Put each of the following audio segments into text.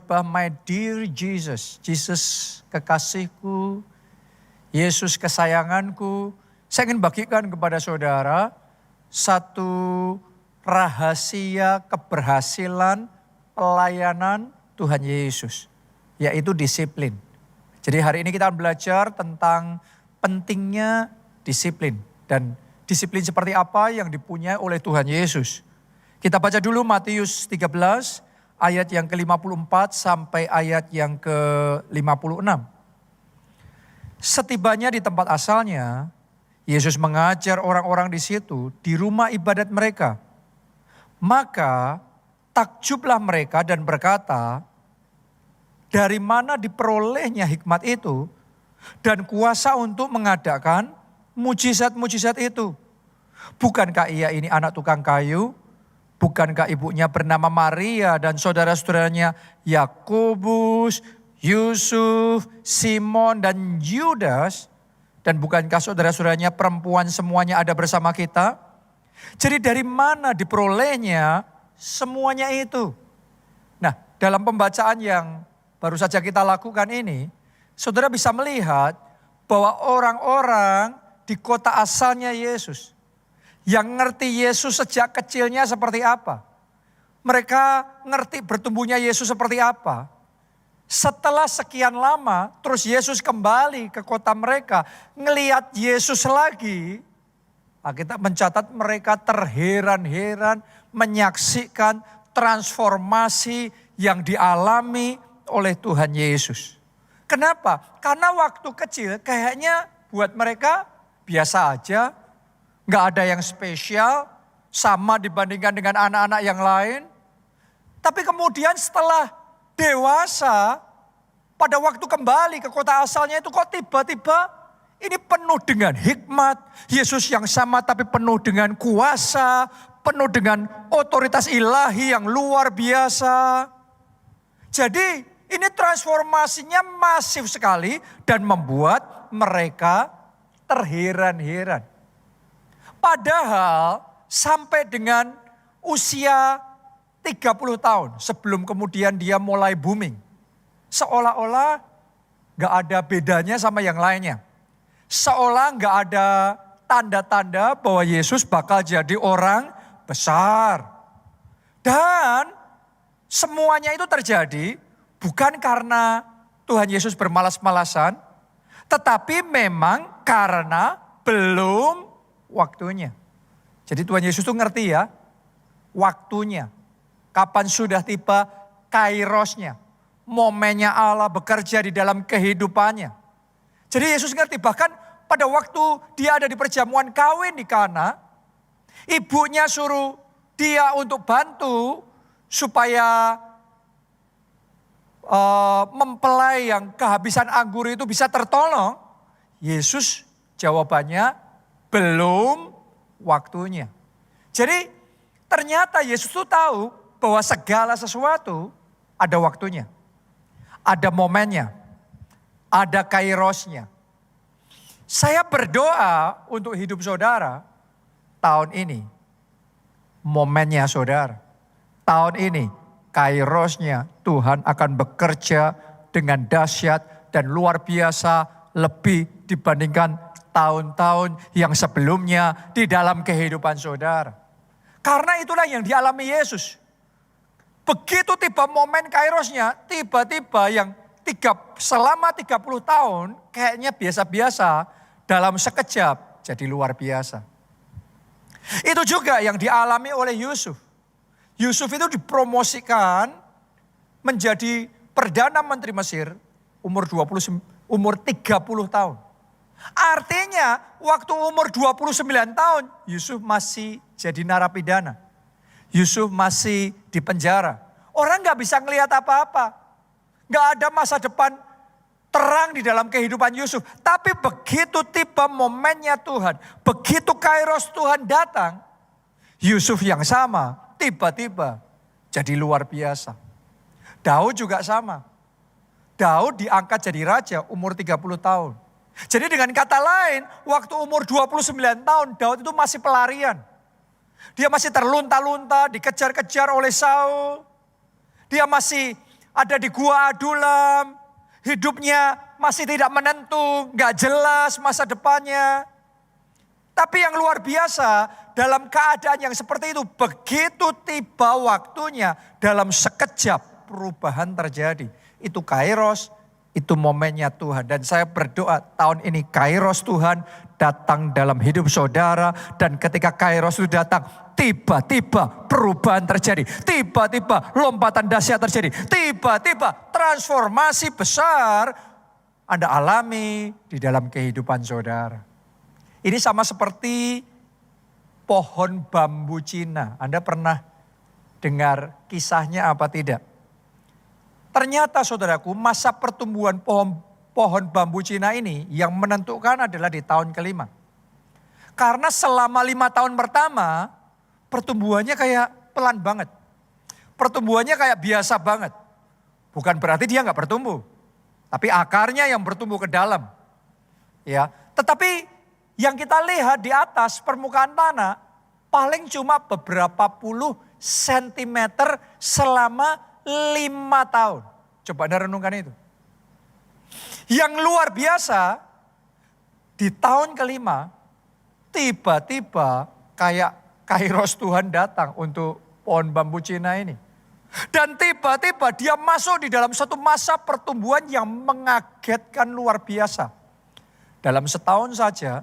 khotbah My Dear Jesus. Jesus kekasihku, Yesus kesayanganku. Saya ingin bagikan kepada saudara satu rahasia keberhasilan pelayanan Tuhan Yesus, yaitu disiplin. Jadi hari ini kita belajar tentang pentingnya disiplin dan disiplin seperti apa yang dipunyai oleh Tuhan Yesus. Kita baca dulu Matius 13 ayat yang ke-54 sampai ayat yang ke-56. Setibanya di tempat asalnya, Yesus mengajar orang-orang di situ di rumah ibadat mereka. Maka takjublah mereka dan berkata, dari mana diperolehnya hikmat itu dan kuasa untuk mengadakan mujizat-mujizat itu? Bukankah ia ini anak tukang kayu? Bukankah ibunya bernama Maria dan saudara-saudaranya Yakobus, Yusuf, Simon dan Yudas? Dan bukankah saudara-saudaranya perempuan semuanya ada bersama kita? Jadi dari mana diperolehnya semuanya itu? Nah, dalam pembacaan yang baru saja kita lakukan ini, saudara bisa melihat bahwa orang-orang di kota asalnya Yesus, yang ngerti Yesus sejak kecilnya seperti apa. Mereka ngerti bertumbuhnya Yesus seperti apa. Setelah sekian lama, terus Yesus kembali ke kota mereka. Ngelihat Yesus lagi, kita mencatat mereka terheran-heran menyaksikan transformasi yang dialami oleh Tuhan Yesus. Kenapa? Karena waktu kecil kayaknya buat mereka biasa aja. Gak ada yang spesial, sama dibandingkan dengan anak-anak yang lain. Tapi kemudian setelah dewasa, pada waktu kembali ke kota asalnya itu kok tiba-tiba ini penuh dengan hikmat. Yesus yang sama tapi penuh dengan kuasa, penuh dengan otoritas ilahi yang luar biasa. Jadi ini transformasinya masif sekali dan membuat mereka terheran-heran. Padahal sampai dengan usia 30 tahun sebelum kemudian dia mulai booming. Seolah-olah gak ada bedanya sama yang lainnya. Seolah gak ada tanda-tanda bahwa Yesus bakal jadi orang besar. Dan semuanya itu terjadi bukan karena Tuhan Yesus bermalas-malasan, tetapi memang karena belum waktunya. Jadi Tuhan Yesus tuh ngerti ya, waktunya. Kapan sudah tiba kairosnya. Momennya Allah bekerja di dalam kehidupannya. Jadi Yesus ngerti, bahkan pada waktu dia ada di perjamuan kawin di Kana, ibunya suruh dia untuk bantu supaya mempelai yang kehabisan anggur itu bisa tertolong. Yesus jawabannya, belum waktunya. Jadi ternyata Yesus tuh tahu bahwa segala sesuatu ada waktunya. Ada momennya. Ada kairosnya. Saya berdoa untuk hidup saudara tahun ini. Momennya saudara. Tahun ini kairosnya Tuhan akan bekerja dengan dahsyat dan luar biasa lebih dibandingkan tahun-tahun yang sebelumnya di dalam kehidupan saudara. Karena itulah yang dialami Yesus. Begitu tiba momen kairosnya, tiba-tiba yang selama 30 tahun kayaknya biasa-biasa, dalam sekejap jadi luar biasa. Itu juga yang dialami oleh Yusuf. Yusuf itu dipromosikan menjadi Perdana Menteri Mesir umur 30 tahun. Artinya waktu umur 29 tahun Yusuf masih jadi narapidana. Yusuf masih di penjara. Orang gak bisa ngelihat apa-apa. Gak ada masa depan terang di dalam kehidupan Yusuf. Tapi begitu tiba momennya Tuhan, begitu kairos Tuhan datang, Yusuf yang sama tiba-tiba jadi luar biasa. Daud juga sama. Daud diangkat jadi raja umur 30 tahun. Jadi dengan kata lain, waktu umur 29 tahun Daud itu masih pelarian. Dia masih terlunta-lunta, dikejar-kejar oleh Saul. Dia masih ada di gua adulam, hidupnya masih tidak menentu, gak jelas masa depannya. Tapi yang luar biasa, dalam keadaan yang seperti itu, begitu tiba waktunya, dalam sekejap perubahan terjadi. Itu kairos, itu momennya Tuhan. Dan saya berdoa tahun ini kairos Tuhan datang dalam hidup saudara. Dan ketika kairos itu datang, tiba-tiba perubahan terjadi. Tiba-tiba lompatan dahsyat terjadi. Tiba-tiba transformasi besar Anda alami di dalam kehidupan saudara. Ini sama seperti pohon bambu Cina. Anda pernah dengar kisahnya apa tidak? Ternyata saudaraku, masa pertumbuhan pohon bambu Cina ini yang menentukan adalah di tahun kelima. Karena selama 5 tahun pertama, pertumbuhannya kayak pelan banget. Pertumbuhannya kayak biasa banget. Bukan berarti dia nggak bertumbuh. Tapi akarnya yang bertumbuh ke dalam. Ya, tetapi yang kita lihat di atas permukaan tanah paling cuma beberapa puluh sentimeter selama 5 tahun. Coba Anda renungkan itu. Yang luar biasa, di tahun kelima, tiba-tiba kayak kairos Tuhan datang untuk pohon bambu Cina ini. Dan tiba-tiba dia masuk di dalam satu masa pertumbuhan yang mengagetkan luar biasa. Dalam setahun saja,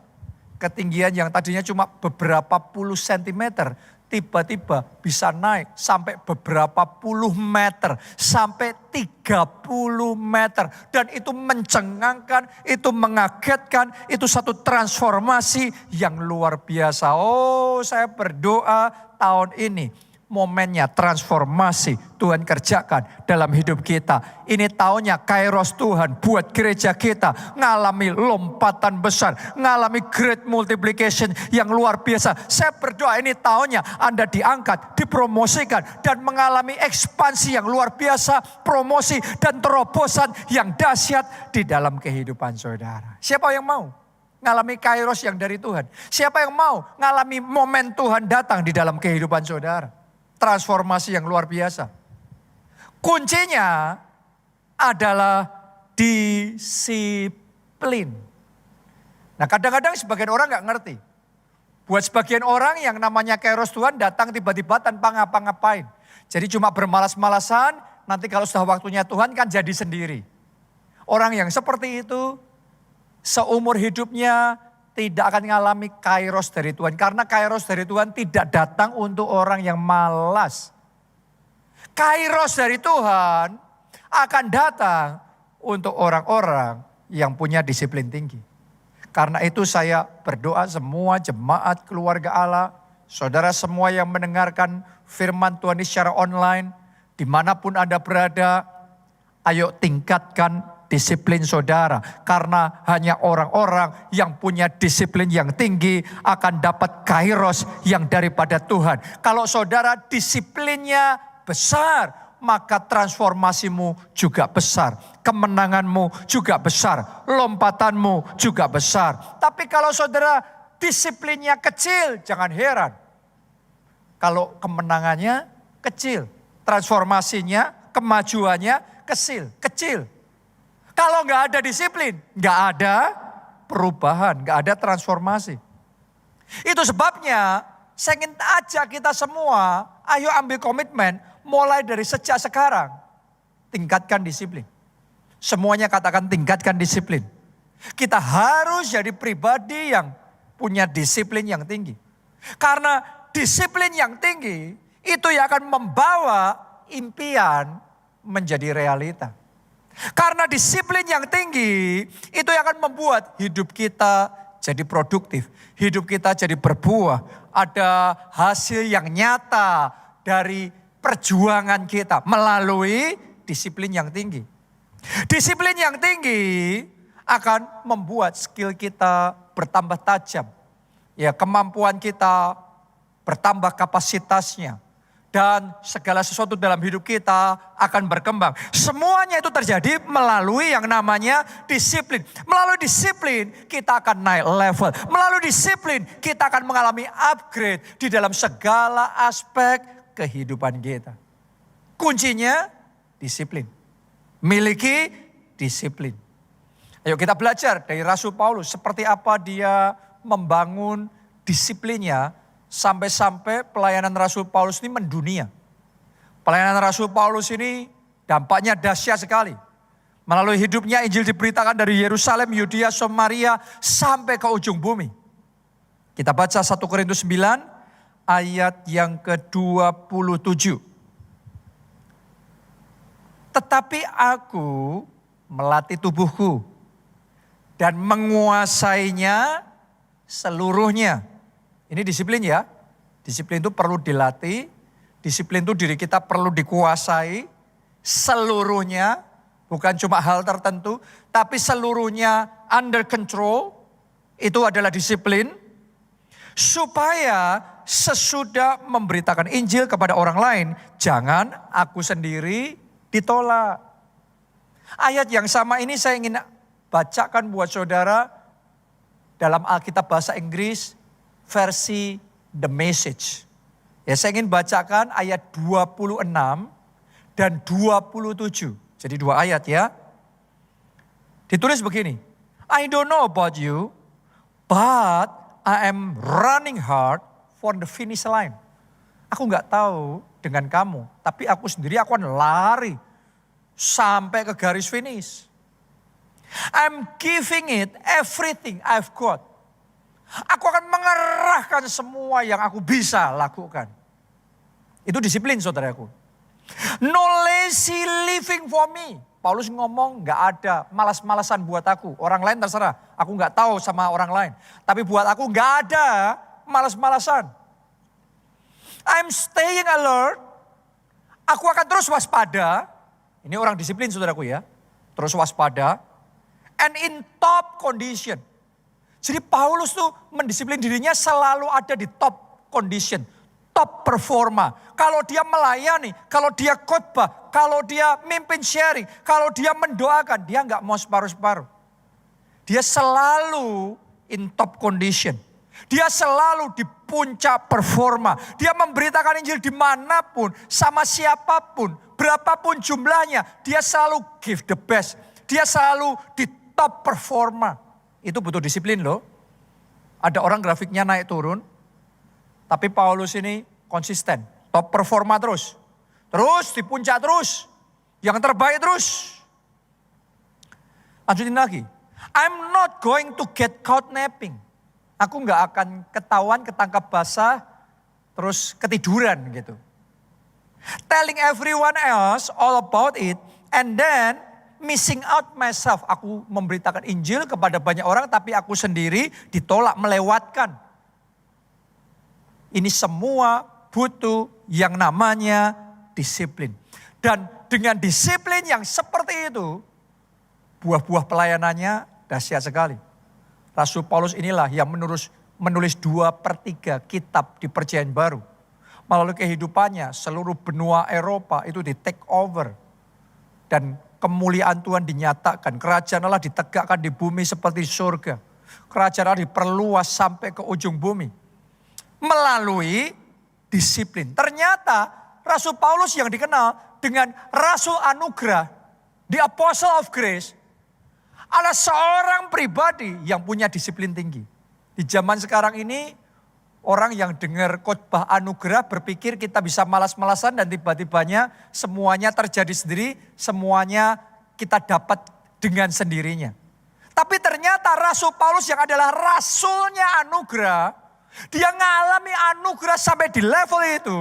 ketinggian yang tadinya cuma beberapa puluh sentimeter, tiba-tiba bisa naik sampai beberapa puluh meter, sampai 30 meter. Dan itu mencengangkan, itu mengagetkan, itu satu transformasi yang luar biasa. Oh, saya berdoa tahun ini momennya transformasi Tuhan kerjakan dalam hidup kita. Ini tahunnya kairos Tuhan buat gereja kita ngalami lompatan besar, ngalami great multiplication yang luar biasa. Saya berdoa ini tahunnya Anda diangkat, dipromosikan dan mengalami ekspansi yang luar biasa, promosi dan terobosan yang dahsyat di dalam kehidupan saudara. Siapa yang mau ngalami kairos yang dari Tuhan? Siapa yang mau ngalami momen Tuhan datang di dalam kehidupan saudara? Transformasi yang luar biasa. Kuncinya adalah disiplin. Nah, kadang-kadang sebagian orang nggak ngerti. Buat sebagian orang yang namanya kairos Tuhan datang tiba-tiba tanpa ngapa-ngapain. Jadi cuma bermalas-malasan, nanti kalau sudah waktunya Tuhan kan jadi sendiri. Orang yang seperti itu seumur hidupnya tidak akan mengalami kairos dari Tuhan. Karena kairos dari Tuhan tidak datang untuk orang yang malas. Kairos dari Tuhan akan datang untuk orang-orang yang punya disiplin tinggi. Karena itu saya berdoa semua jemaat keluarga Allah, saudara semua yang mendengarkan firman Tuhan ini secara online, dimanapun Anda berada, ayo tingkatkan disiplin saudara. Karena hanya orang-orang yang punya disiplin yang tinggi akan dapat kairos yang daripada Tuhan. Kalau saudara disiplinnya besar, maka transformasimu juga besar. Kemenanganmu juga besar. Lompatanmu juga besar. Tapi kalau saudara disiplinnya kecil, jangan heran. Kalau kemenangannya kecil, transformasinya, kemajuannya kecil. Kalau nggak ada disiplin, nggak ada perubahan, nggak ada transformasi. Itu sebabnya saya ingin ajak kita semua, ayo ambil komitmen mulai dari sejak sekarang. Tingkatkan disiplin. Semuanya katakan tingkatkan disiplin. Kita harus jadi pribadi yang punya disiplin yang tinggi. Karena disiplin yang tinggi itu yang akan membawa impian menjadi realita. Karena disiplin yang tinggi itu yang akan membuat hidup kita jadi produktif. Hidup kita jadi berbuah. Ada hasil yang nyata dari perjuangan kita melalui disiplin yang tinggi. Disiplin yang tinggi akan membuat skill kita bertambah tajam. Ya, kemampuan kita bertambah kapasitasnya. Dan segala sesuatu dalam hidup kita akan berkembang. Semuanya itu terjadi melalui yang namanya disiplin. Melalui disiplin kita akan naik level. Melalui disiplin kita akan mengalami upgrade di dalam segala aspek kehidupan kita. Kuncinya disiplin. Miliki disiplin. Ayo kita belajar dari Rasul Paulus seperti apa dia membangun disiplinnya sampai-sampai pelayanan Rasul Paulus ini mendunia. Pelayanan Rasul Paulus ini dampaknya dahsyat sekali. Melalui hidupnya Injil diberitakan dari Yerusalem, Yudea, Samaria sampai ke ujung bumi. Kita baca 1 Korintus 9 ayat yang ke-27. Tetapi aku melatih tubuhku dan menguasainya seluruhnya. Ini disiplin ya. Disiplin itu perlu dilatih. Disiplin itu diri kita perlu dikuasai seluruhnya. Bukan cuma hal tertentu, tapi seluruhnya under control. Itu adalah disiplin. Supaya sesudah memberitakan Injil kepada orang lain, jangan aku sendiri ditolak. Ayat yang sama ini saya ingin bacakan buat saudara dalam Alkitab bahasa Inggris versi The Message. Ya, saya ingin bacakan ayat 26 dan 27. Jadi 2 ayat ya. Ditulis begini. I don't know about you, but I am running hard for the finish line. Aku gak tahu dengan kamu, tapi aku sendiri aku akan lari sampai ke garis finish. I'm giving it everything I've got. Aku akan mengerahkan semua yang aku bisa lakukan. Itu disiplin saudaraku. No lazy living for me. Paulus ngomong gak ada malas-malasan buat aku. Orang lain terserah. Aku gak tahu sama orang lain. Tapi buat aku gak ada malas-malasan. I'm staying alert. Aku akan terus waspada. Ini orang disiplin saudaraku ya. Terus waspada. And in top condition. Jadi Paulus tuh mendisiplin dirinya selalu ada di top condition. Top performa. Kalau dia melayani, kalau dia khotbah, kalau dia mimpin sharing, kalau dia mendoakan, dia nggak mau separuh-separuh. Dia selalu in top condition. Dia selalu di puncak performa. Dia memberitakan Injil dimanapun, sama siapapun, berapapun jumlahnya. Dia selalu give the best. Dia selalu di top performa. Itu butuh disiplin loh. Ada orang grafiknya naik turun. Tapi Paulus ini konsisten. Top performa terus. Terus di puncak terus. Yang terbaik terus. Lanjutin lagi. I'm not going to get caught napping. Aku gak akan ketahuan ketangkap basah. Terus ketiduran gitu. Telling everyone else all about it. And then missing out myself. Aku memberitakan Injil kepada banyak orang. Tapi aku sendiri ditolak melewatkan. Ini semua butuh yang namanya disiplin. Dan dengan disiplin yang seperti itu, buah-buah pelayanannya dahsyat sekali. Rasul Paulus inilah yang menulis 2/3 kitab di Perjanjian Baru. Melalui kehidupannya, seluruh benua Eropa itu di take over. Dan kemuliaan Tuhan dinyatakan. Kerajaan Allah ditegakkan di bumi seperti surga. Kerajaan Allah diperluas sampai ke ujung bumi. Melalui disiplin. Ternyata Rasul Paulus yang dikenal dengan Rasul Anugerah, the Apostle of Grace, adalah seorang pribadi yang punya disiplin tinggi. Di zaman sekarang ini, orang yang dengar khotbah anugerah berpikir kita bisa malas-malasan dan tiba-tibanya semuanya terjadi sendiri, semuanya kita dapat dengan sendirinya. Tapi ternyata Rasul Paulus yang adalah rasulnya anugerah, dia ngalami anugerah sampai di level itu.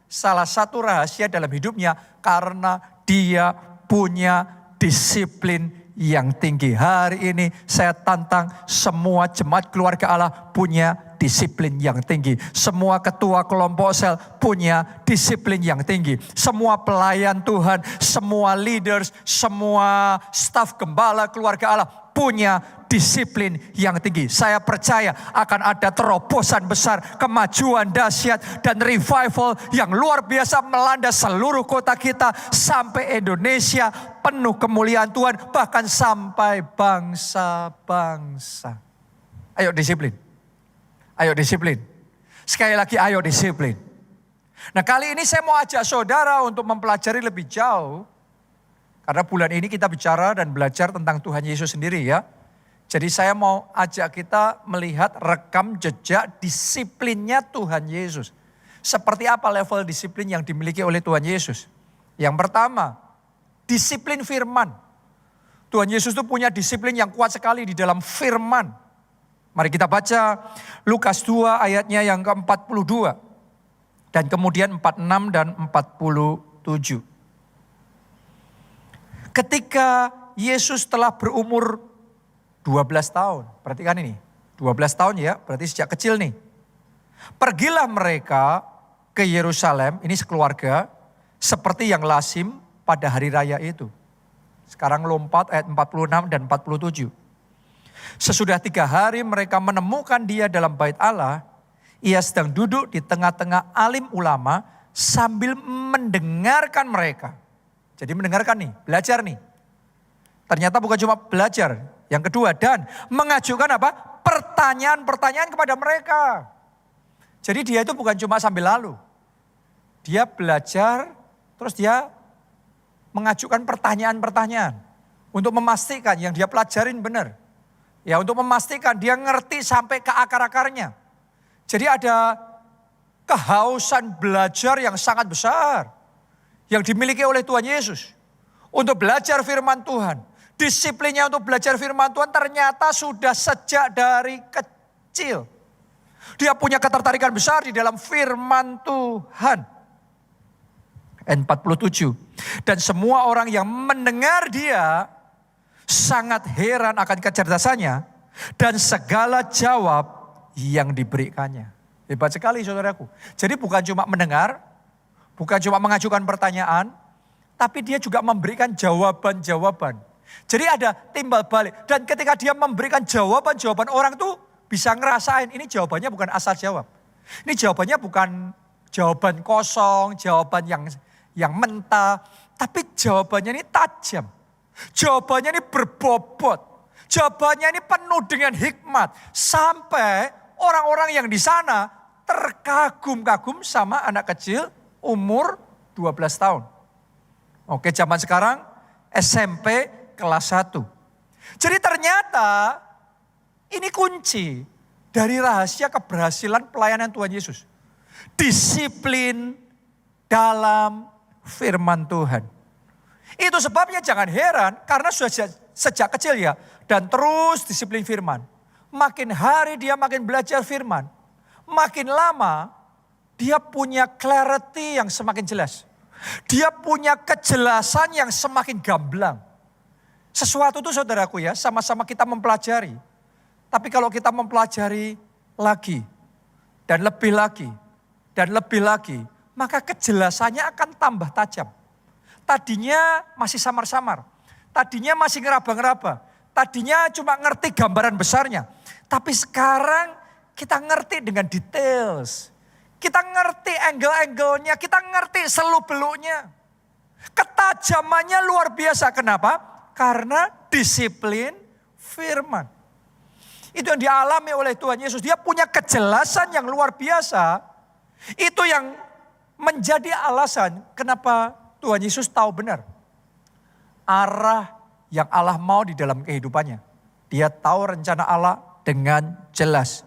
Salah satu rahasia dalam hidupnya karena dia punya disiplin yang tinggi. Hari ini saya tantang semua jemaat keluarga Allah punya disiplin yang tinggi. Semua ketua kelompok sel punya disiplin yang tinggi. Semua pelayan Tuhan, semua leaders, semua staf gembala keluarga Allah punya disiplin yang tinggi. Saya percaya akan ada terobosan besar, kemajuan dahsyat dan revival yang luar biasa melanda seluruh kota kita sampai Indonesia penuh kemuliaan Tuhan bahkan sampai bangsa-bangsa. Ayo disiplin. Ayo disiplin. Sekali lagi ayo disiplin. Nah kali ini saya mau ajak saudara untuk mempelajari lebih jauh. Karena bulan ini kita bicara dan belajar tentang Tuhan Yesus sendiri ya. Jadi saya mau ajak kita melihat rekam jejak disiplinnya Tuhan Yesus. Seperti apa level disiplin yang dimiliki oleh Tuhan Yesus. Yang pertama, disiplin firman. Tuhan Yesus itu punya disiplin yang kuat sekali di dalam firman. Mari kita baca Lukas 2 ayatnya yang ke-42. Dan kemudian 46 dan 47. Ketika Yesus telah berumur 12 tahun. Perhatikan ini. 12 tahun ya, berarti sejak kecil nih. Pergilah mereka ke Yerusalem, ini sekeluarga, seperti yang lazim pada hari raya itu. Sekarang lompat ayat 46 dan 47. Sesudah 3 hari mereka menemukan dia dalam bait Allah. Ia sedang duduk di tengah-tengah alim ulama sambil mendengarkan mereka. Jadi mendengarkan nih, belajar nih. Ternyata bukan cuma belajar. Yang kedua, dan mengajukan apa? Pertanyaan-pertanyaan kepada mereka. Jadi dia itu bukan cuma sambil lalu. Dia belajar, terus dia mengajukan pertanyaan-pertanyaan. Untuk memastikan yang dia pelajarin benar. Ya, untuk memastikan dia ngerti sampai ke akar-akarnya. Jadi ada kehausan belajar yang sangat besar. Yang dimiliki oleh Tuhan Yesus. Untuk belajar firman Tuhan. Disiplinnya untuk belajar firman Tuhan ternyata sudah sejak dari kecil. Dia punya ketertarikan besar di dalam firman Tuhan. Ayat 47. Dan semua orang yang mendengar dia sangat heran akan kecerdasannya dan segala jawab yang diberikannya. Hebat sekali saudaraku. Jadi bukan cuma mendengar, bukan cuma mengajukan pertanyaan, tapi dia juga memberikan jawaban-jawaban. Jadi ada timbal balik. Dan ketika dia memberikan jawaban-jawaban, orang tuh bisa ngerasain ini jawabannya bukan asal jawab. Ini jawabannya bukan jawaban kosong, jawaban yang mentah, tapi jawabannya ini tajam. Jawabannya ini berbobot. Jawabannya ini penuh dengan hikmat. Sampai orang-orang yang di sana terkagum-kagum sama anak kecil umur 12 tahun. Oke, zaman sekarang SMP kelas 1. Jadi ternyata ini kunci dari rahasia keberhasilan pelayanan Tuhan Yesus. Disiplin dalam firman Tuhan. Itu sebabnya jangan heran karena sudah sejak kecil ya. Dan terus disiplin firman. Makin hari dia makin belajar firman. Makin lama dia punya clarity yang semakin jelas. Dia punya kejelasan yang semakin gamblang. Sesuatu itu saudaraku ya sama-sama kita mempelajari. Tapi kalau kita mempelajari lagi dan lebih lagi dan lebih lagi. Maka kejelasannya akan tambah tajam. Tadinya masih samar-samar. Tadinya masih ngeraba-ngeraba. Tadinya cuma ngerti gambaran besarnya. Tapi sekarang kita ngerti dengan details. Kita ngerti angle-angle-nya. Kita ngerti seluk-beluknya. Ketajamannya luar biasa. Kenapa? Karena disiplin firman. Itu yang dialami oleh Tuhan Yesus. Dia punya kejelasan yang luar biasa. Itu yang menjadi alasan kenapa Tuhan Yesus tahu benar arah yang Allah mau di dalam kehidupannya. Dia tahu rencana Allah dengan jelas.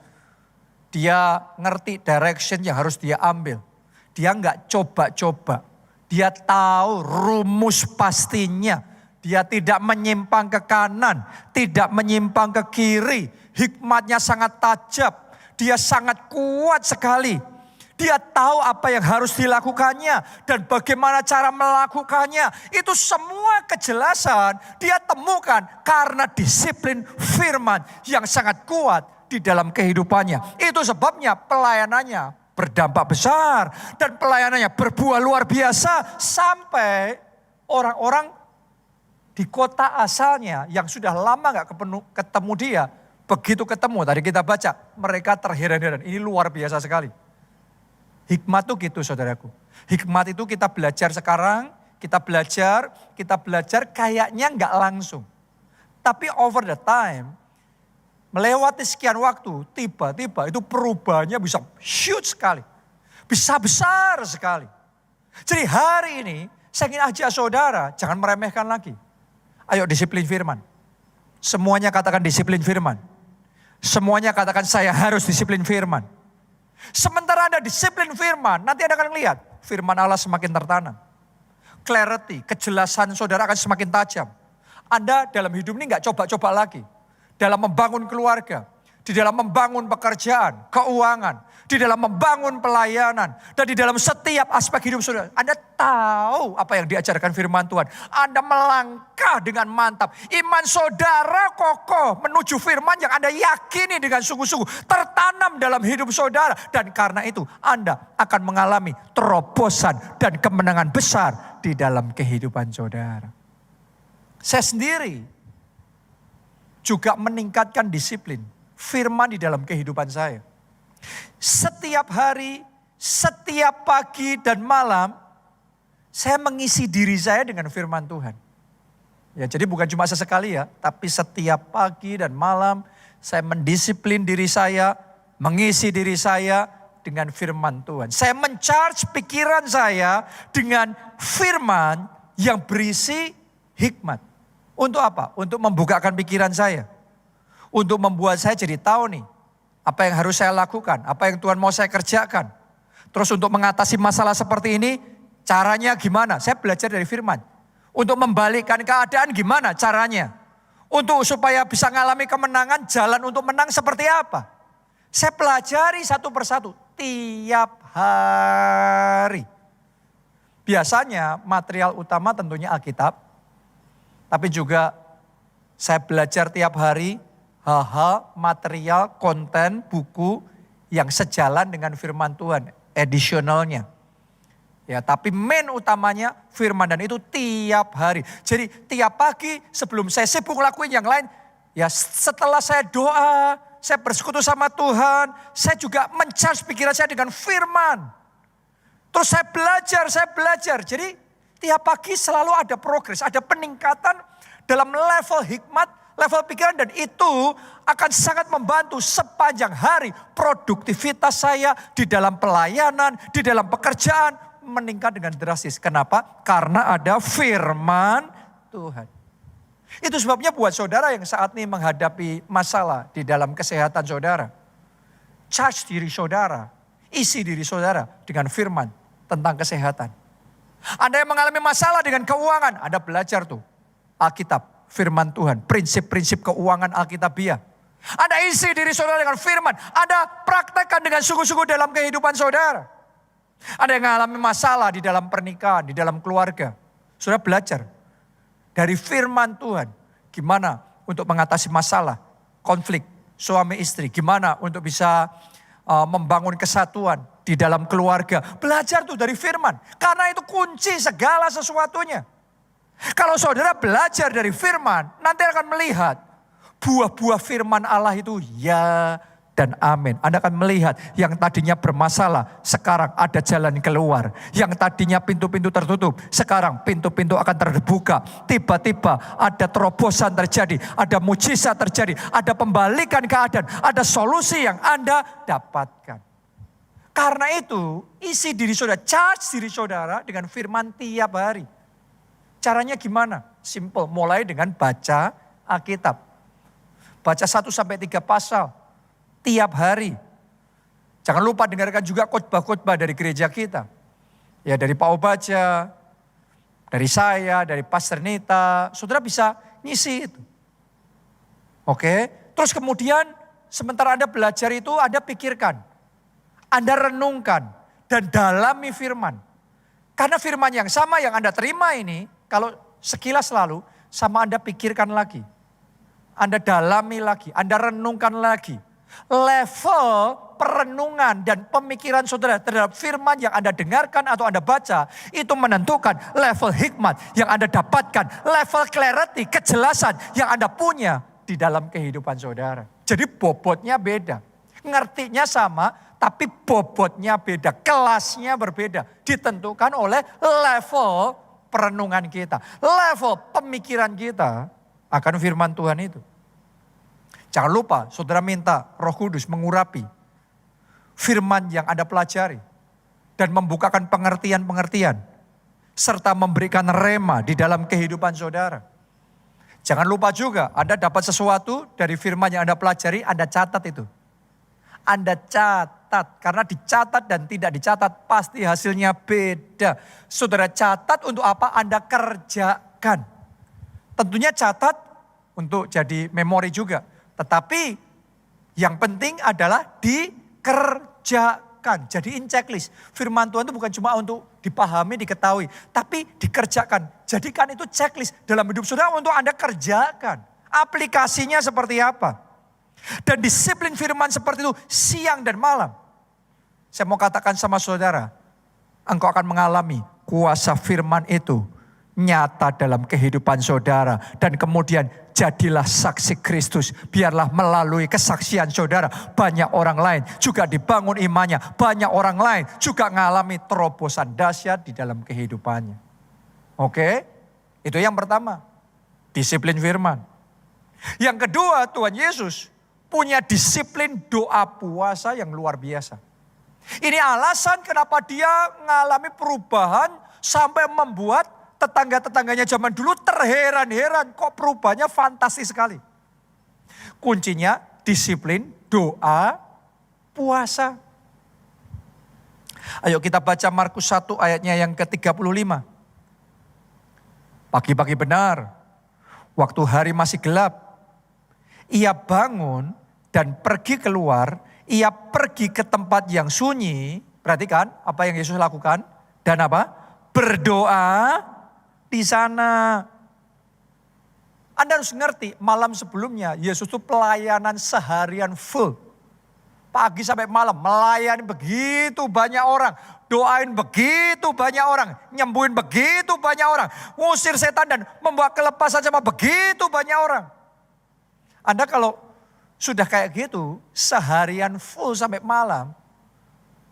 Dia ngerti direction yang harus dia ambil. Dia nggak coba-coba. Dia tahu rumus pastinya. Dia tidak menyimpang ke kanan, tidak menyimpang ke kiri. Hikmatnya sangat tajam. Dia sangat kuat sekali. Dia tahu apa yang harus dilakukannya dan bagaimana cara melakukannya. Itu semua kejelasan dia temukan karena disiplin firman yang sangat kuat di dalam kehidupannya. Itu sebabnya pelayanannya berdampak besar dan pelayanannya berbuah luar biasa sampai orang-orang di kota asalnya yang sudah lama gak ketemu dia. Begitu ketemu, tadi kita baca, mereka terheran-heran. Ini luar biasa sekali. Hikmat itu gitu saudaraku. Hikmat itu kita belajar sekarang, kita belajar kayaknya enggak langsung. Tapi over the time, melewati sekian waktu, tiba-tiba itu perubahannya bisa huge sekali. Bisa besar sekali. Jadi hari ini Saya ingin ajak saudara, jangan meremehkan lagi. Ayo disiplin firman. Semuanya katakan disiplin firman. Semuanya katakan saya harus disiplin firman. Sementara Anda disiplin firman, nanti Anda akan lihat firman Allah semakin tertanam. Clarity, kejelasan saudara akan semakin tajam. Anda dalam hidup ini gak coba-coba lagi. Dalam membangun keluarga, di dalam membangun pekerjaan, keuangan, di dalam membangun pelayanan, dan di dalam setiap aspek hidup saudara. Anda tahu apa yang diajarkan firman Tuhan. Anda melangkah dengan mantap. Iman saudara kokoh menuju firman yang Anda yakini dengan sungguh-sungguh. Tertanam dalam hidup saudara. Dan karena itu Anda akan mengalami terobosan dan kemenangan besar di dalam kehidupan saudara. Saya sendiri juga meningkatkan disiplin firman di dalam kehidupan saya. Setiap hari, setiap pagi dan malam, saya mengisi diri saya dengan firman Tuhan. Ya, jadi bukan cuma sesekali ya, tapi setiap pagi dan malam saya mendisiplin diri saya, mengisi diri saya dengan firman Tuhan. Saya mencharge pikiran saya dengan firman yang berisi hikmat. Untuk apa? Untuk membukakan pikiran saya. Untuk membuat saya jadi tahu nih, apa yang harus saya lakukan, apa yang Tuhan mau saya kerjakan. Terus untuk mengatasi masalah seperti ini, caranya gimana? Saya belajar dari firman. Untuk membalikkan keadaan gimana caranya? Untuk supaya bisa mengalami kemenangan, jalan untuk menang seperti apa? Saya pelajari satu persatu, tiap hari. Biasanya material utama tentunya Alkitab. Tapi juga saya belajar tiap hari hal-hal, material, konten, buku yang sejalan dengan firman Tuhan, additionalnya. Ya, tapi main utamanya firman dan itu tiap hari. Jadi tiap pagi sebelum saya sibuk lakuin yang lain, ya setelah saya doa, saya bersekutu sama Tuhan, saya juga mencharge pikiran saya dengan firman. Terus saya belajar. Jadi tiap pagi selalu ada progres, ada peningkatan dalam level hikmat, level pikiran, dan itu akan sangat membantu sepanjang hari produktivitas saya di dalam pelayanan, di dalam pekerjaan meningkat dengan drastis. Kenapa? Karena ada firman Tuhan. Itu sebabnya buat saudara yang saat ini menghadapi masalah di dalam kesehatan saudara, charge diri saudara, isi diri saudara dengan firman tentang kesehatan. Anda yang mengalami masalah dengan keuangan, Anda belajar tuh Alkitab, firman Tuhan, prinsip-prinsip keuangan Alkitabiah. Anda isi diri saudara dengan firman, Anda praktekkan dengan sungguh-sungguh dalam kehidupan saudara. Anda yang mengalami masalah di dalam pernikahan, di dalam keluarga, saudara belajar dari firman Tuhan, gimana untuk mengatasi masalah, konflik, suami istri, gimana untuk bisa membangun kesatuan di dalam keluarga. Belajar tuh dari firman. Karena itu kunci segala sesuatunya. Kalau saudara belajar dari firman, nanti akan melihat buah-buah firman Allah itu ya dan amin. Anda akan melihat yang tadinya bermasalah, sekarang ada jalan keluar. Yang tadinya pintu-pintu tertutup, sekarang pintu-pintu akan terbuka. Tiba-tiba ada terobosan terjadi, ada mujizat terjadi, ada pembalikan keadaan, ada solusi yang Anda dapatkan. Karena itu, isi diri saudara, charge diri saudara dengan firman tiap hari. Caranya gimana? Simple, mulai dengan baca Alkitab. Baca 1-3 pasal tiap hari. Jangan lupa dengarkan juga khotbah-khotbah dari gereja kita. Ya, dari Pak Obaja, dari saya, dari Pastor Nita. Saudara bisa ngisi itu. Oke, terus kemudian sementara Anda belajar itu, Anda pikirkan. Anda renungkan dan dalami firman. Karena firman yang sama yang Anda terima ini, kalau sekilas lalu, sama Anda pikirkan lagi. Anda dalami lagi, Anda renungkan lagi. Level perenungan dan pemikiran saudara terhadap firman yang Anda dengarkan atau Anda baca, itu menentukan level hikmat yang Anda dapatkan, level clarity, kejelasan yang Anda punya di dalam kehidupan saudara. Jadi bobotnya beda, ngertinya sama, tapi bobotnya beda, kelasnya berbeda. Ditentukan oleh level perenungan kita, level pemikiran kita akan firman Tuhan itu. Jangan lupa, saudara minta Roh Kudus mengurapi firman yang Anda pelajari dan membukakan pengertian-pengertian. serta memberikan rema di dalam kehidupan saudara. Jangan lupa juga, Anda dapat sesuatu dari firman yang Anda pelajari, Anda catat itu. Anda catat, karena dicatat dan tidak dicatat pasti hasilnya beda. Saudara catat untuk apa? Anda kerjakan. Tentunya catat untuk jadi memori juga. Tetapi yang penting adalah dikerjakan. Jadiin checklist. Firman Tuhan itu bukan cuma untuk dipahami, diketahui. Tapi dikerjakan. Jadikan itu checklist dalam hidup saudara untuk Anda kerjakan. Aplikasinya seperti apa? Dan disiplin firman seperti itu siang dan malam. Saya mau katakan sama saudara, engkau akan mengalami kuasa firman itu nyata dalam kehidupan saudara. Dan kemudian jadilah saksi Kristus. Biarlah melalui kesaksian saudara, banyak orang lain juga dibangun imannya. Banyak orang lain juga mengalami terobosan dahsyat di dalam kehidupannya. Oke, itu yang pertama. Disiplin firman. Yang kedua, Tuhan Yesus punya disiplin doa puasa yang luar biasa. Ini alasan kenapa dia mengalami perubahan sampai membuat tetangga-tetangganya zaman dulu terheran-heran. Kok perubahannya fantastis sekali. Kuncinya disiplin doa puasa. Ayo kita baca Markus 1 ayatnya yang ke-35. Pagi-pagi benar, waktu hari masih gelap, ia bangun dan pergi keluar, ia pergi ke tempat yang sunyi. Perhatikan apa yang Yesus lakukan. Dan apa? Berdoa di sana. Anda harus ngerti, malam sebelumnya Yesus itu pelayanan seharian full. Pagi sampai malam melayani begitu banyak orang. Doain begitu banyak orang. Nyembuhin begitu banyak orang. Ngusir setan dan membawa kelepasan sama begitu banyak orang. Anda kalau sudah kayak gitu, seharian full sampai malam,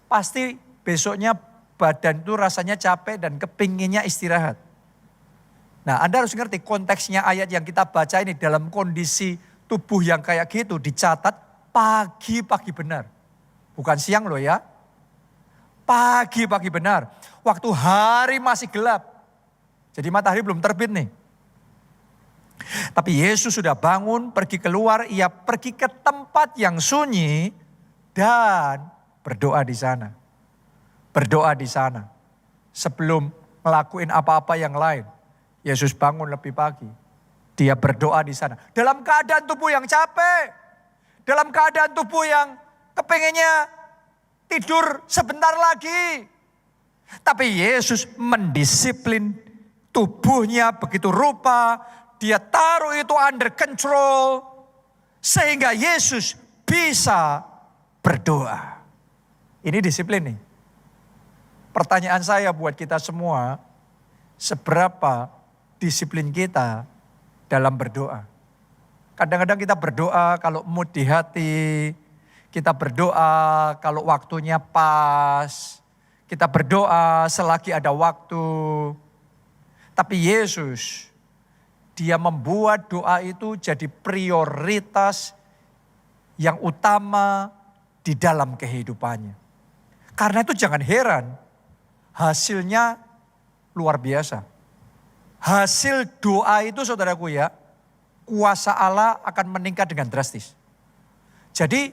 pasti besoknya badan itu rasanya capek dan kepinginnya istirahat. Nah, Anda harus ngerti konteksnya ayat yang kita baca ini dalam kondisi tubuh yang kayak gitu dicatat pagi-pagi benar. Bukan siang loh ya. Pagi-pagi benar. Waktu hari masih gelap. Jadi matahari belum terbit nih. Tapi Yesus sudah bangun, pergi keluar, ia pergi ke tempat yang sunyi dan berdoa di sana. Berdoa di sana. Sebelum ngelakuin apa-apa yang lain, Yesus bangun lebih pagi. Dia berdoa di sana. Dalam keadaan tubuh yang capek. Dalam keadaan tubuh yang kepengennya tidur sebentar lagi. Tapi Yesus mendisiplin tubuhnya begitu rupa. Dia taruh itu under control. Sehingga Yesus bisa berdoa. Ini disiplin nih. Pertanyaan saya buat kita semua. Seberapa disiplin kita dalam berdoa? Kadang-kadang kita berdoa kalau mood di hati. Kita berdoa kalau waktunya pas. Kita berdoa selagi ada waktu. Tapi Yesus, dia membuat doa itu jadi prioritas yang utama di dalam kehidupannya. Karena itu jangan heran, hasilnya luar biasa. Hasil doa itu saudaraku ya, kuasa Allah akan meningkat dengan drastis. Jadi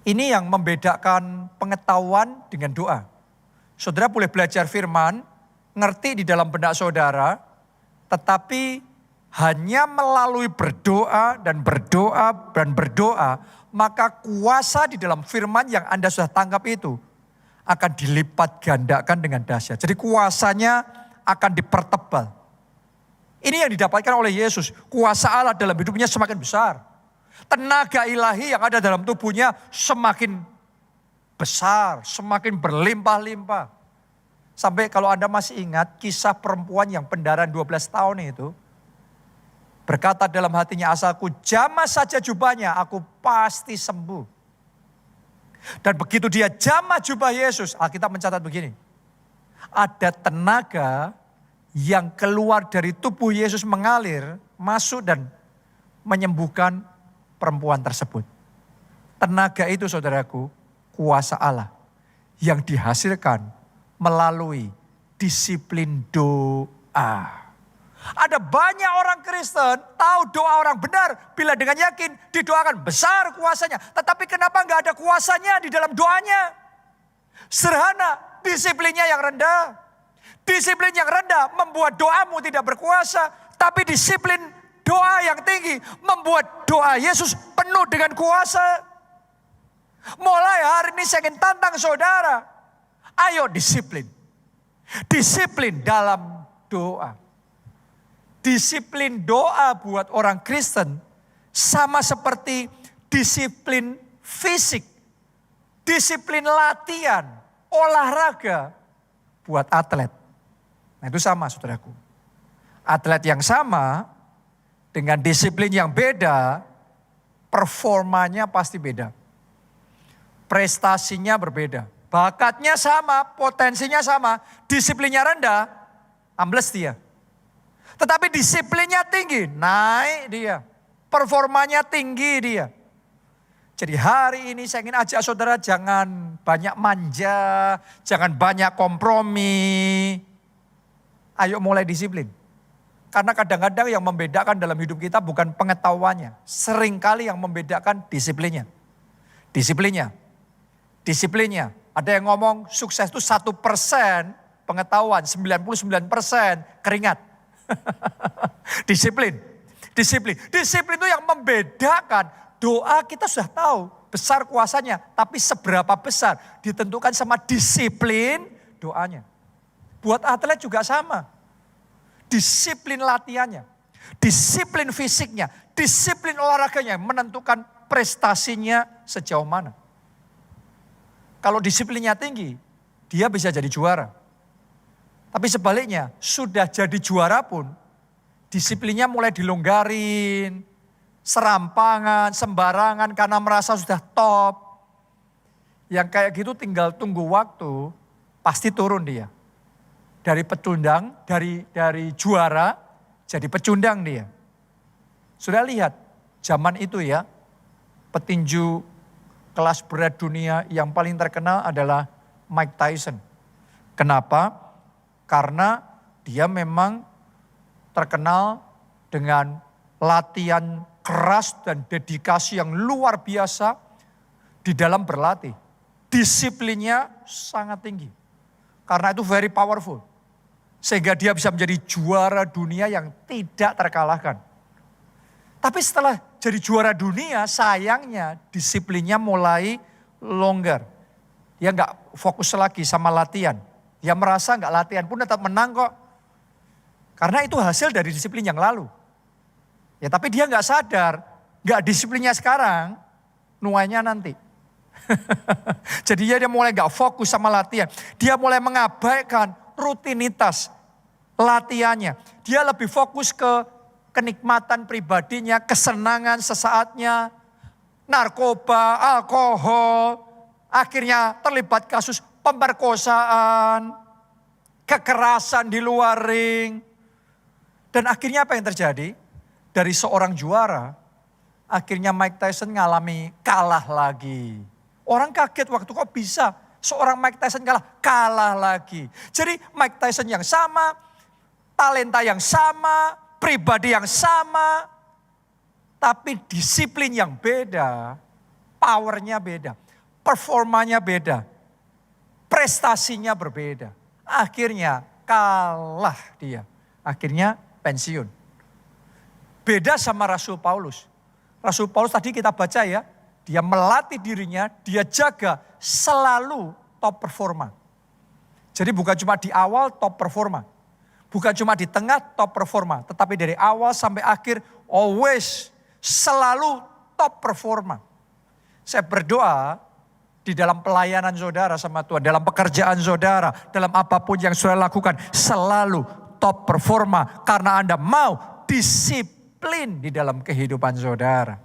ini yang membedakan pengetahuan dengan doa. Saudara boleh belajar firman, ngerti di dalam benak saudara, tetapi hanya melalui berdoa dan berdoa dan berdoa, maka kuasa di dalam firman yang Anda sudah tangkap itu akan dilipat gandakan dengan dahsyat. Jadi kuasanya akan dipertebal. Ini yang didapatkan oleh Yesus. Kuasa Allah dalam hidupnya semakin besar. Tenaga ilahi yang ada dalam tubuhnya semakin besar, semakin berlimpah-limpah. Sampai kalau Anda masih ingat kisah perempuan yang pendarahan 12 tahun itu. Berkata dalam hatinya, asalku jamah saja jubahnya, aku pasti sembuh. Dan begitu dia jamah jubah Yesus, Alkitab mencatat begini. Ada tenaga yang keluar dari tubuh Yesus mengalir, masuk dan menyembuhkan perempuan tersebut. Tenaga itu saudaraku, kuasa Allah yang dihasilkan melalui disiplin doa. Ada banyak orang Kristen tahu doa orang benar bila dengan yakin didoakan besar kuasanya. Tetapi kenapa nggak ada kuasanya di dalam doanya? Sederhana, disiplinnya yang rendah. Disiplin yang rendah membuat doamu tidak berkuasa. Tapi disiplin doa yang tinggi membuat doa Yesus penuh dengan kuasa. Mulai hari ini saya ingin tantang saudara. Ayo disiplin. Disiplin dalam doa. Disiplin doa buat orang Kristen sama seperti disiplin fisik, disiplin latihan, olahraga buat atlet. Nah itu sama saudaraku. Atlet yang sama dengan disiplin yang beda, performanya pasti beda. Prestasinya berbeda. Bakatnya sama, potensinya sama, disiplinnya rendah, ambles dia. Tetapi disiplinnya tinggi, naik dia. Performanya tinggi dia. Jadi hari ini saya ingin ajak saudara jangan banyak manja, jangan banyak kompromi. Ayo mulai disiplin. Karena kadang-kadang yang membedakan dalam hidup kita bukan pengetahuannya. Seringkali yang membedakan disiplinnya. Disiplinnya. Disiplinnya. Ada yang ngomong sukses itu 1% pengetahuan, 99% keringat. Disiplin. Disiplin. Disiplin itu yang membedakan. Doa kita sudah tahu besar kuasanya. Tapi seberapa besar ditentukan sama disiplin doanya. Buat atlet juga sama. Disiplin latihannya. Disiplin fisiknya. Disiplin olahraganya menentukan prestasinya sejauh mana. Kalau disiplinnya tinggi, dia bisa jadi juara. Tapi sebaliknya, sudah jadi juara pun, disiplinnya mulai dilonggarin, serampangan, sembarangan karena merasa sudah top. Yang kayak gitu tinggal tunggu waktu, pasti turun dia. Dari pecundang, dari juara, jadi pecundang dia. Sudah lihat, zaman itu ya, petinju kelas berat dunia yang paling terkenal adalah Mike Tyson. Kenapa? Karena dia memang terkenal dengan latihan keras dan dedikasi yang luar biasa di dalam berlatih. Disiplinnya sangat tinggi. Karena itu very powerful. Sehingga dia bisa menjadi juara dunia yang tidak terkalahkan. Tapi setelah jadi juara dunia, sayangnya disiplinnya mulai longgar. Dia nggak fokus lagi sama latihan. Dia merasa nggak latihan pun tetap menang kok. Karena itu hasil dari disiplin yang lalu. Ya tapi dia nggak sadar, nggak disiplinnya sekarang, nuainya nanti. Jadi dia mulai nggak fokus sama latihan. Dia mulai mengabaikan rutinitas latihannya. Dia lebih fokus ke kenikmatan pribadinya, kesenangan sesaatnya, narkoba, alkohol, akhirnya terlibat kasus pemerkosaan, kekerasan di luar ring. Dan akhirnya apa yang terjadi? Dari seorang juara, akhirnya Mike Tyson ngalami kalah lagi. Orang kaget waktu kok bisa seorang Mike Tyson kalah lagi. Jadi Mike Tyson yang sama, talenta yang sama, pribadi yang sama, tapi disiplin yang beda, powernya beda, performanya beda, prestasinya berbeda. Akhirnya kalah dia, akhirnya pensiun. Beda sama Rasul Paulus. Rasul Paulus tadi kita baca ya, dia melatih dirinya, dia jaga selalu top performa. Jadi bukan cuma di awal top performa. Bukan cuma di tengah top performa. Tetapi dari awal sampai akhir always selalu top performa. Saya berdoa di dalam pelayanan saudara sama Tuhan. Dalam pekerjaan saudara. Dalam apapun yang saudara lakukan. Selalu top performa. Karena Anda mau disiplin di dalam kehidupan saudara.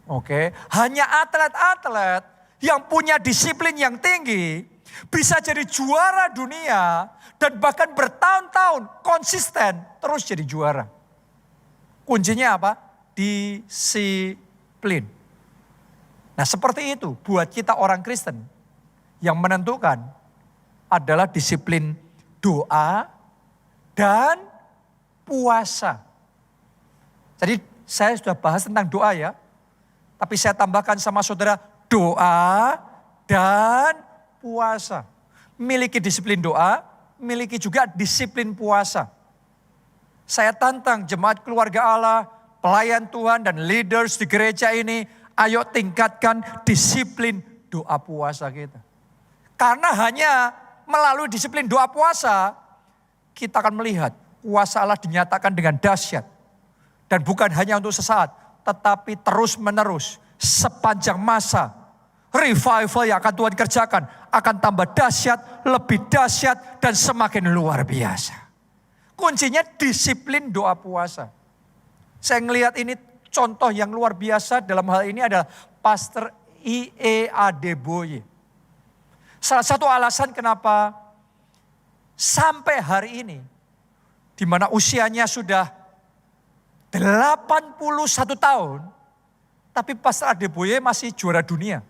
Oke, hanya atlet-atlet yang punya disiplin yang tinggi bisa jadi juara dunia dan bahkan bertahun-tahun konsisten terus jadi juara. Kuncinya apa? Disiplin. Nah seperti itu buat kita orang Kristen yang menentukan adalah disiplin doa, dan puasa. Jadi saya sudah bahas tentang doa ya. Tapi saya tambahkan sama saudara, doa dan puasa. Miliki disiplin doa, miliki juga disiplin puasa. Saya tantang jemaat keluarga Allah, pelayan Tuhan dan leaders di gereja ini, ayo tingkatkan disiplin doa puasa kita. Karena hanya melalui disiplin doa puasa, kita akan melihat kuasa Allah dinyatakan dengan dahsyat. Dan bukan hanya untuk sesaat, tetapi terus menerus sepanjang masa. Revival yang akan Tuhan kerjakan akan tambah dahsyat, lebih dahsyat, dan semakin luar biasa. Kuncinya disiplin doa puasa. Saya melihat ini contoh yang luar biasa dalam hal ini adalah Pastor I.E. Adeboye. Salah satu alasan kenapa sampai hari ini, di mana usianya sudah 81 tahun, tapi Pastor Adeboye masih juara dunia.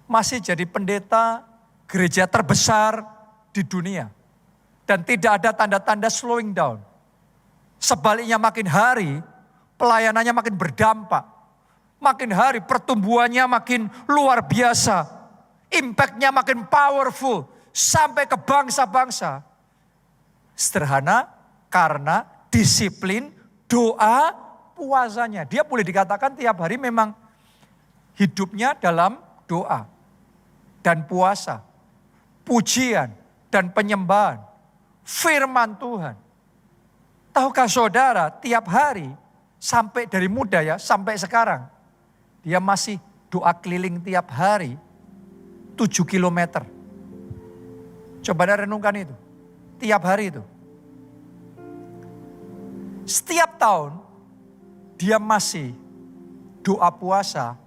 Masih jadi pendeta gereja terbesar di dunia. Dan tidak ada tanda-tanda slowing down. Sebaliknya makin hari pelayanannya makin berdampak. Makin hari pertumbuhannya makin luar biasa. Impact-nya makin powerful. Sampai ke bangsa-bangsa. Sederhana karena disiplin doa puasanya. Dia boleh dikatakan tiap hari memang hidupnya dalam doa dan puasa, pujian dan penyembahan, firman Tuhan. Tahukah saudara, tiap hari sampai dari muda ya, sampai sekarang, dia masih doa keliling tiap hari 7 kilometer. Coba renungkan itu, tiap hari itu. Setiap tahun dia masih doa puasa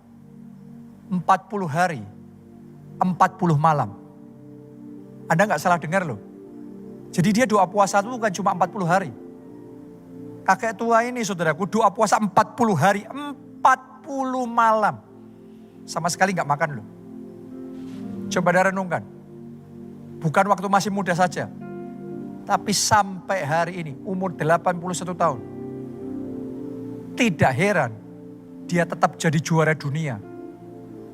40 hari, 40 malam. Anda gak salah dengar loh. Jadi dia doa puasa itu bukan cuma 40 hari. Kakek tua ini saudaraku doa puasa 40 hari, 40 malam. Sama sekali gak makan loh. Coba renungkan. Bukan waktu masih muda saja. Tapi sampai hari ini, umur 81 tahun. Tidak heran, dia tetap jadi juara dunia.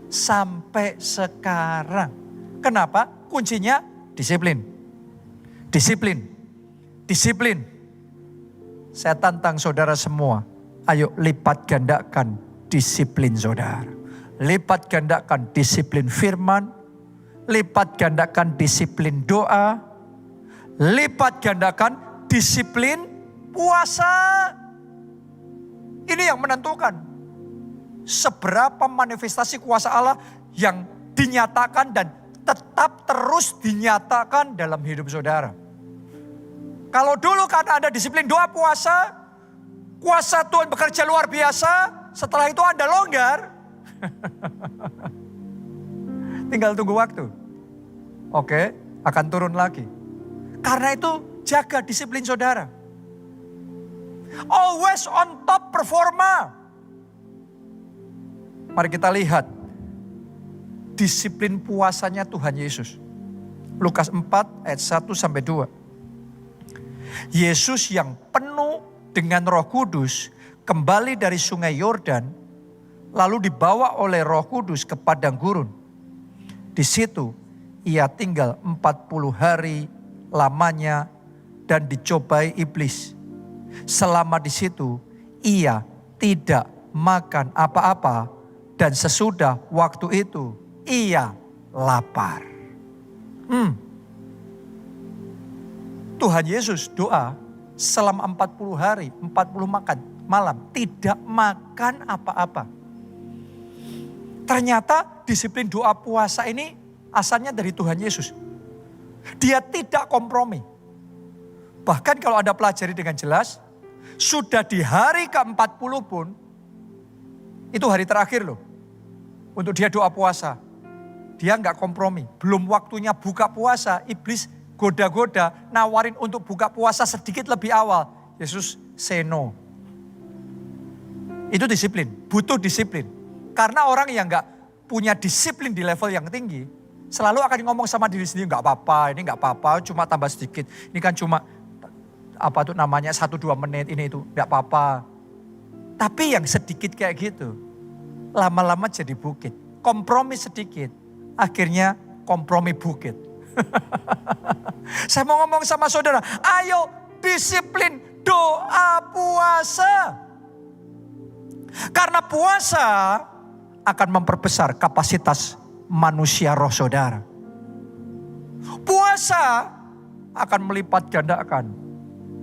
Sampai sekarang. Kenapa? Kuncinya disiplin. Disiplin. Disiplin. Saya tantang saudara semua. Ayo lipat gandakan disiplin saudara. Lipat gandakan disiplin firman. Lipat gandakan disiplin doa. Lipat gandakan disiplin puasa. Ini yang menentukan seberapa manifestasi kuasa Allah yang dinyatakan dan tetap terus dinyatakan dalam hidup saudara. Kalau dulu karena Anda disiplin doa puasa, kuasa Tuhan bekerja luar biasa, setelah itu Anda longgar. Tinggal tunggu waktu. Oke, akan turun lagi. Karena itu jaga disiplin saudara. Always on top performa. Mari kita lihat disiplin puasanya Tuhan Yesus. Lukas 4 ayat 1 sampai 2. Yesus yang penuh dengan Roh Kudus kembali dari sungai Yordan, lalu dibawa oleh Roh Kudus ke padang gurun. Di situ ia tinggal 40 hari lamanya dan dicobai iblis. Selama di situ ia tidak makan apa-apa dan sesudah waktu itu ia lapar. Tuhan Yesus doa selama 40 hari, 40 makan malam, tidak makan apa-apa. Ternyata disiplin doa puasa ini asalnya dari Tuhan Yesus. Dia tidak kompromi. Bahkan kalau Anda pelajari dengan jelas, sudah di hari ke-40 pun, itu hari terakhir loh. Untuk dia doa puasa. Dia nggak kompromi. Belum waktunya buka puasa, iblis goda-goda, nawarin untuk buka puasa sedikit lebih awal. Yesus say no. Itu disiplin, butuh disiplin. Karena orang yang nggak punya disiplin di level yang tinggi, Selalu akan ngomong sama diri sendiri, nggak apa-apa, ini nggak apa-apa, cuma tambah sedikit. Ini kan cuma 1-2 menit, ini itu, nggak apa-apa. Tapi yang sedikit kayak gitu, lama-lama jadi bukit. Kompromi sedikit, akhirnya kompromi bukit. Saya mau ngomong sama saudara, ayo disiplin doa puasa. Karena puasa akan memperbesar kapasitas manusia roh saudara. Puasa akan melipat gandakan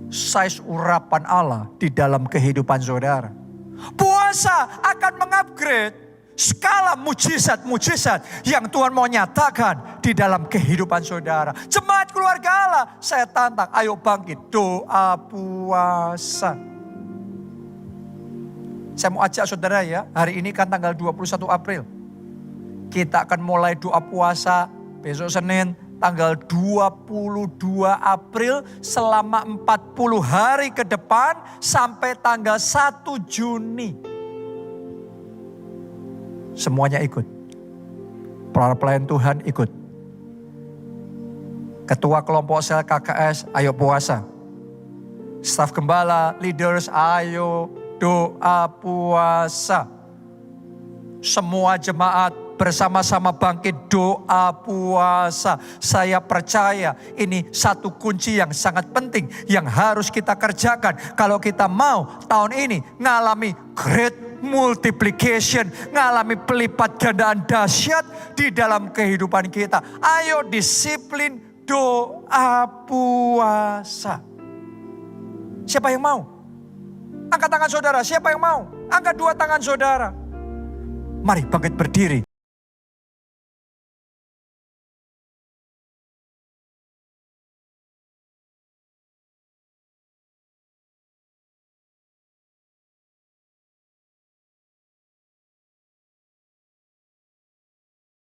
size urapan Allah di dalam kehidupan saudara. Puasa akan mengupgrade skala mujizat-mujizat yang Tuhan mau nyatakan di dalam kehidupan saudara. Jemaat keluarga Allah, saya tantang, ayo bangkit doa puasa. Saya mau ajak saudara ya, hari ini kan tanggal 21 April. Kita akan mulai doa puasa besok Senin tanggal 22 April selama 40 hari ke depan sampai tanggal 1 Juni. Semuanya ikut. Para pelayan Tuhan ikut. Ketua kelompok sel KKS, ayo puasa. Staf gembala, leaders, ayo doa puasa. Semua jemaat bersama-sama bangkit doa puasa. Saya percaya ini satu kunci yang sangat penting yang harus kita kerjakan. Kalau kita mau tahun ini ngalami great multiplication, ngalami pelipat gandaan dahsyat di dalam kehidupan kita. Ayo disiplin doa puasa. Siapa yang mau? Angkat tangan saudara, siapa yang mau? Angkat 2 tangan saudara. Mari bangkit berdiri.